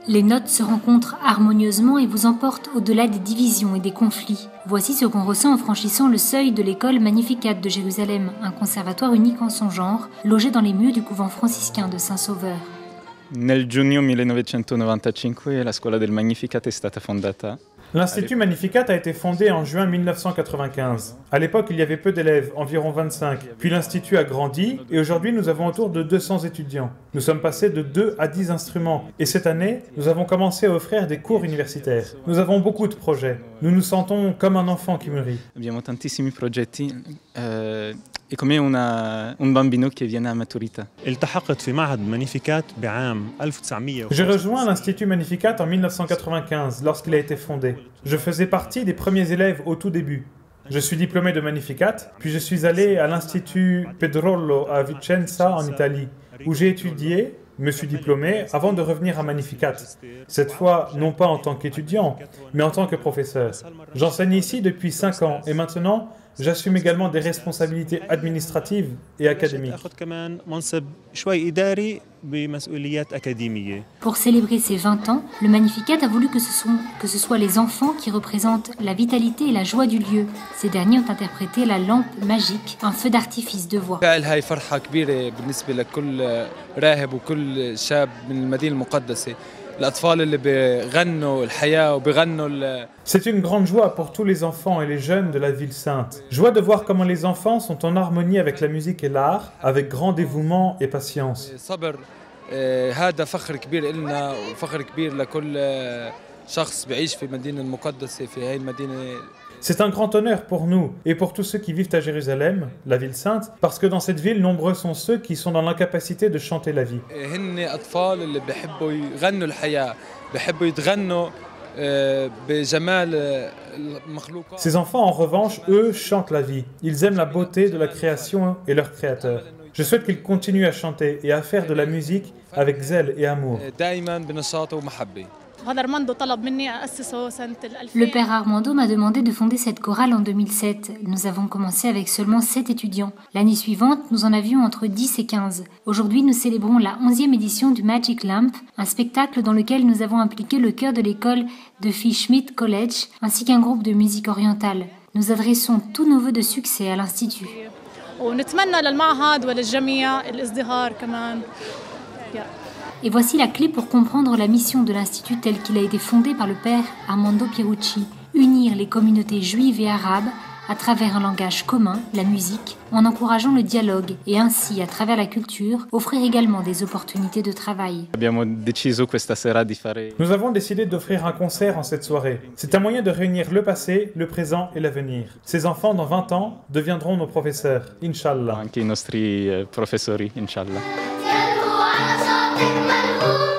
Les notes se rencontrent harmonieusement et vous emportent au-delà des divisions et des conflits. Voici ce qu'on ressent en franchissant le seuil de l'école Magnificat de Jérusalem, un conservatoire unique en son genre, logé dans les murs du couvent franciscain de Saint-Sauveur. Nel giugno 1995 la scuola del Magnificat è stata fondata. L'Institut Magnificat a été fondé en juin 1995. À l'époque, il y avait peu d'élèves, environ 25. Puis l'Institut a grandi et aujourd'hui, nous avons autour de 200 étudiants. Nous sommes passés de 2 à 10 instruments. Et cette année, nous avons commencé à offrir des cours universitaires. Nous avons beaucoup de projets. Nous nous sentons comme un enfant qui mûrit. Abbiamo tantissimi progetti. È come un bambino che viene a maturità. J'ai rejoint l'Institut Magnificat en 1995, lorsqu'il a été fondé. Je faisais partie des premiers élèves au tout début. Je suis diplômé de Magnificat, puis je suis allé à l'Institut Pedrolo à Vicenza, en Italie, où j'ai étudié, me suis diplômé, avant de revenir à Magnificat. Cette fois, non pas en tant qu'étudiant, mais en tant que professeur. J'enseigne ici depuis 5 ans, et maintenant, j'assume également des responsabilités administratives et académiques. Pour célébrer ses 20 ans, le Magnificat a voulu que ce soit les enfants qui représentent la vitalité et la joie du lieu. Ces derniers ont interprété la lampe magique, un feu d'artifice de voix. C'est une grande joie pour tous les enfants et les jeunes de la ville sainte. Joie de voir comment les enfants sont en harmonie avec la musique et l'art, avec grand dévouement et patience. C'est un grand honneur pour nous et pour tous ceux qui vivent à Jérusalem, la ville sainte, parce que dans cette ville, nombreux sont ceux qui sont dans l'incapacité de chanter la vie. Ces enfants, en revanche, eux, chantent la vie. Ils aiment la beauté de la création et leur créateur. Je souhaite qu'ils continuent à chanter et à faire de la musique avec zèle et amour. Le père Armando m'a demandé de fonder cette chorale en 2007. Nous avons commencé avec seulement 7 étudiants. L'année suivante, nous en avions entre 10 et 15. Aujourd'hui, nous célébrons la 11e édition du Magic Lamp, un spectacle dans lequel nous avons impliqué le chœur de l'école de Schmidt College ainsi qu'un groupe de musique orientale. Nous adressons tous nos vœux de succès à l'Institut. Et voici la clé pour comprendre la mission de l'Institut tel qu'il a été fondé par le père Armando Pierucci. Unir les communautés juives et arabes à travers un langage commun, la musique, en encourageant le dialogue et ainsi, à travers la culture, offrir également des opportunités de travail. Nous avons décidé d'offrir un concert en cette soirée. C'est un moyen de réunir le passé, le présent et l'avenir. Ces enfants, dans 20 ans, deviendront nos professeurs, Inch'Allah. Anche i nostri professori, Inch'Allah. ملهوف